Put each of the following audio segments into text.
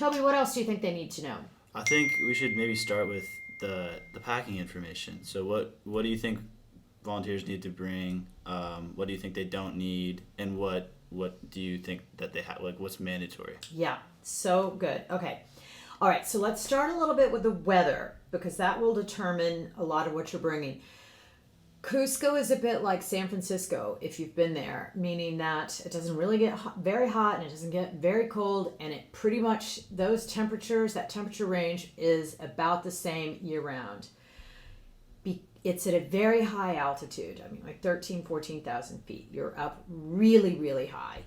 Toby, what else do you think they need to know? I think we should maybe start with the packing information. So what do you think volunteers need to bring? What do you think they don't need? And what do you think that they have? Like what's mandatory? Yeah, so good. Okay. All right, so let's start a little bit with the weather because that will determine a lot of what you're bringing. Cusco is a bit like San Francisco if you've been there, meaning that it doesn't really get very hot and it doesn't get very cold, and it pretty much, those temperatures, that temperature range is about the same year round. It's at a very high altitude, I mean like 14,000 feet. You're up really, really high.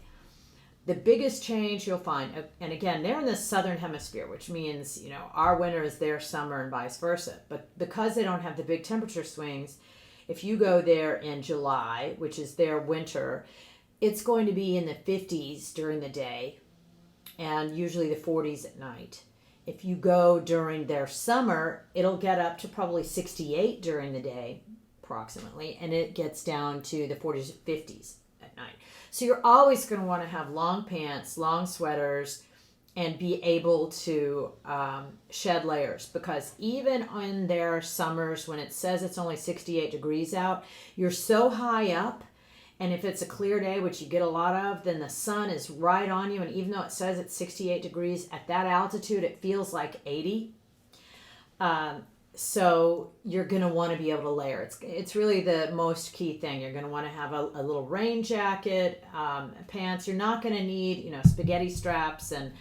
The biggest change you'll find, and again, they're in the southern hemisphere, which means, our winter is their summer and vice versa. But because they don't have the big temperature swings, if you go there in July, which is their winter, it's going to be in the 50s during the day and usually the 40s at night. If you go during their summer, it'll get up to probably 68 during the day, approximately, and it gets down to the 40s and 50s at night. So you're always going to want to have long pants, long sweaters, and be able to shed layers, because even in their summers when it says it's only 68 degrees out, you're so high up, and if it's a clear day, which you get a lot of, then the sun is right on you, and even though it says it's 68 degrees, at that altitude it feels like 80. So you're going to want to be able to layer. It's really the most key thing. You're going to want to have a little rain jacket, pants. You're not going to need, spaghetti straps and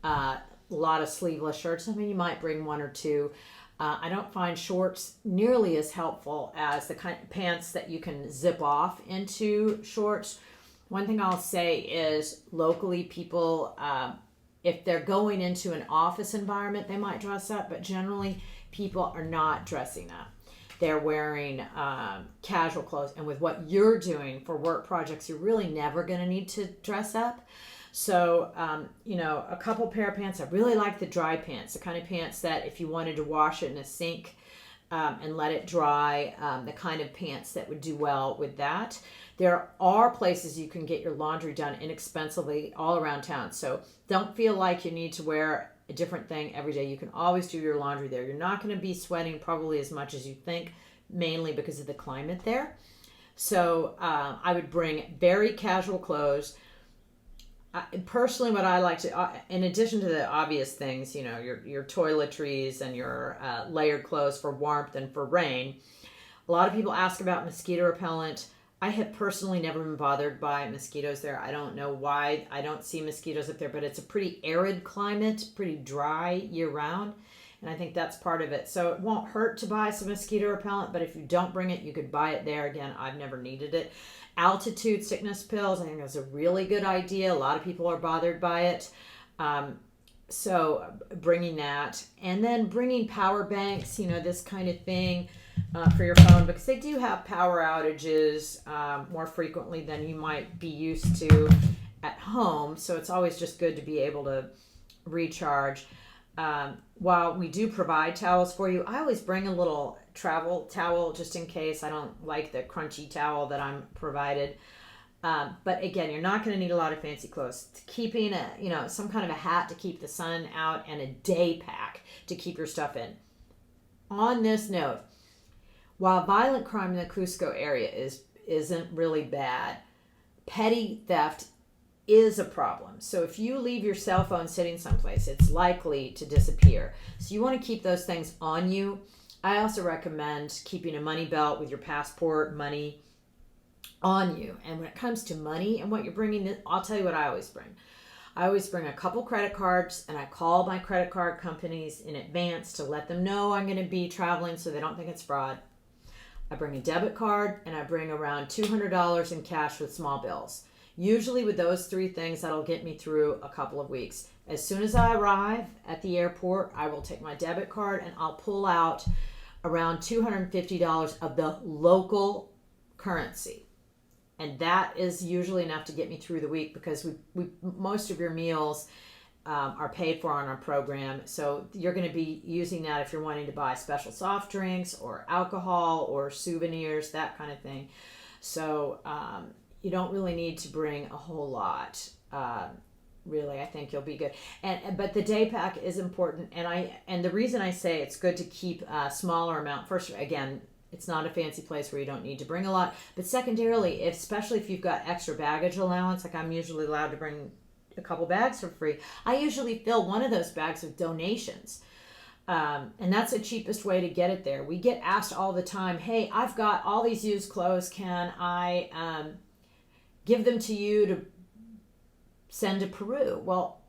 a lot of sleeveless shirts. I mean, you might bring one or two. I don't find shorts nearly as helpful as the kind of pants that you can zip off into shorts. One thing I'll say is locally people, if they're going into an office environment, they might dress up, but generally people are not dressing up. They're wearing casual clothes. And with what you're doing for work projects, you're really never going to need to dress up. So, a couple pair of pants. I really like the dry pants, the kind of pants that if you wanted to wash it in a sink and let it dry, the kind of pants that would do well with that. There are places you can get your laundry done inexpensively all around town. So don't feel like you need to wear a different thing every day. You can always do your laundry there. You're not going to be sweating probably as much as you think, mainly because of the climate there. So I would bring very casual clothes. Personally, what I like to, in addition to the obvious things, your toiletries and your layered clothes for warmth and for rain, a lot of people ask about mosquito repellent. I have personally never been bothered by mosquitoes there. I don't know why I don't see mosquitoes up there, but it's a pretty arid climate, pretty dry year round. And I think that's part of it. So it won't hurt to buy some mosquito repellent, but if you don't bring it, you could buy it there. Again, I've never needed it. Altitude sickness pills, I think that's a really good idea. A lot of people are bothered by it. So bringing that. And then bringing power banks, this kind of thing for your phone, because they do have power outages more frequently than you might be used to at home. So it's always just good to be able to recharge. While we do provide towels for you, I always bring a little travel towel just in case. I don't like the crunchy towel that I'm provided. But again, you're not going to need a lot of fancy clothes. Keeping some kind of a hat to keep the sun out and a day pack to keep your stuff in. On this note, while violent crime in the Cusco area isn't really bad, petty theft is a problem. So if you leave your cell phone sitting someplace, it's likely to disappear. So you want to keep those things on you. I also recommend keeping a money belt with your passport, money on you. And when it comes to money and what you're bringing, I'll tell you what I always bring. I always bring a couple credit cards, and I call my credit card companies in advance to let them know I'm going to be traveling so they don't think it's fraud. I bring a debit card, and I bring around $200 in cash with small bills. Usually with those three things, that'll get me through a couple of weeks. As soon as I arrive at the airport, I will take my debit card and I'll pull out around $250 of the local currency. And that is usually enough to get me through the week, because we most of your meals are paid for on our program. So you're going to be using that if you're wanting to buy special soft drinks or alcohol or souvenirs, that kind of thing. So you don't really need to bring a whole lot. really, I think you'll be good. And but the day pack is important, and the reason I say it's good to keep a smaller amount. First, again, it's not a fancy place where you don't need to bring a lot. But secondarily, especially if you've got extra baggage allowance, like I'm usually allowed to bring a couple bags for free. I usually fill one of those bags with donations. And that's the cheapest way to get it there. We get asked all the time, hey, I've got all these used clothes. Can I give them to you to send to Peru? Well,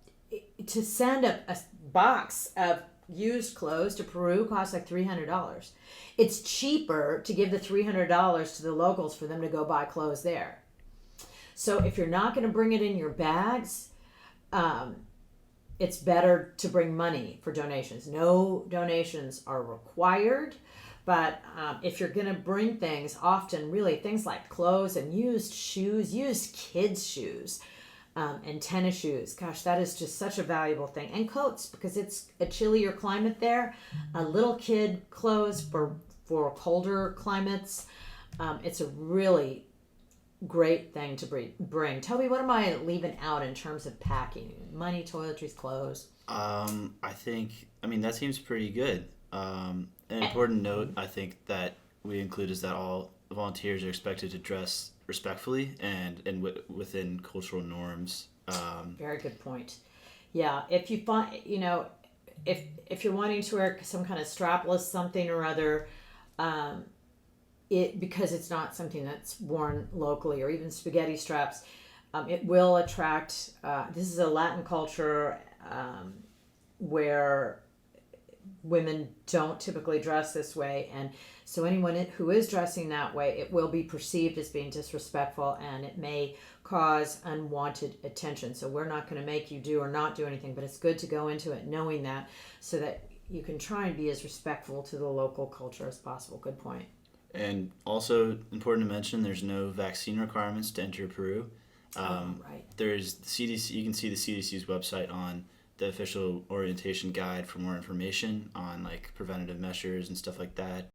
to send a box of used clothes to Peru costs like $300. It's cheaper to give the $300 to the locals for them to go buy clothes there. So if you're not going to bring it in your bags, it's better to bring money for donations. No donations are required, but if you're going to bring things, often really things like clothes and used shoes, used kids' shoes, and tennis shoes. Gosh, that is just such a valuable thing. And coats, because it's a chillier climate there. Little kid clothes for colder climates. It's a really great thing to bring. Toby, what am I leaving out in terms of packing? Money, toiletries, clothes. I mean, that seems pretty good. An important note I think that we include is that all volunteers are expected to dress respectfully and within cultural norms. Very good point. Yeah, if you find, if you're wanting to wear some kind of strapless something or other, because it's not something that's worn locally, or even spaghetti straps, it will attract. This is a Latin culture where women don't typically dress this way, and so anyone who is dressing that way, it will be perceived as being disrespectful, and it may cause unwanted attention. So we're not going to make you do or not do anything, but it's good to go into it knowing that, so that you can try and be as respectful to the local culture as possible. Good point. And also important to mention, there's no vaccine requirements to enter Peru. Right. There's the CDC. You can see the CDC's website on the official orientation guide for more information on like preventative measures and stuff like that.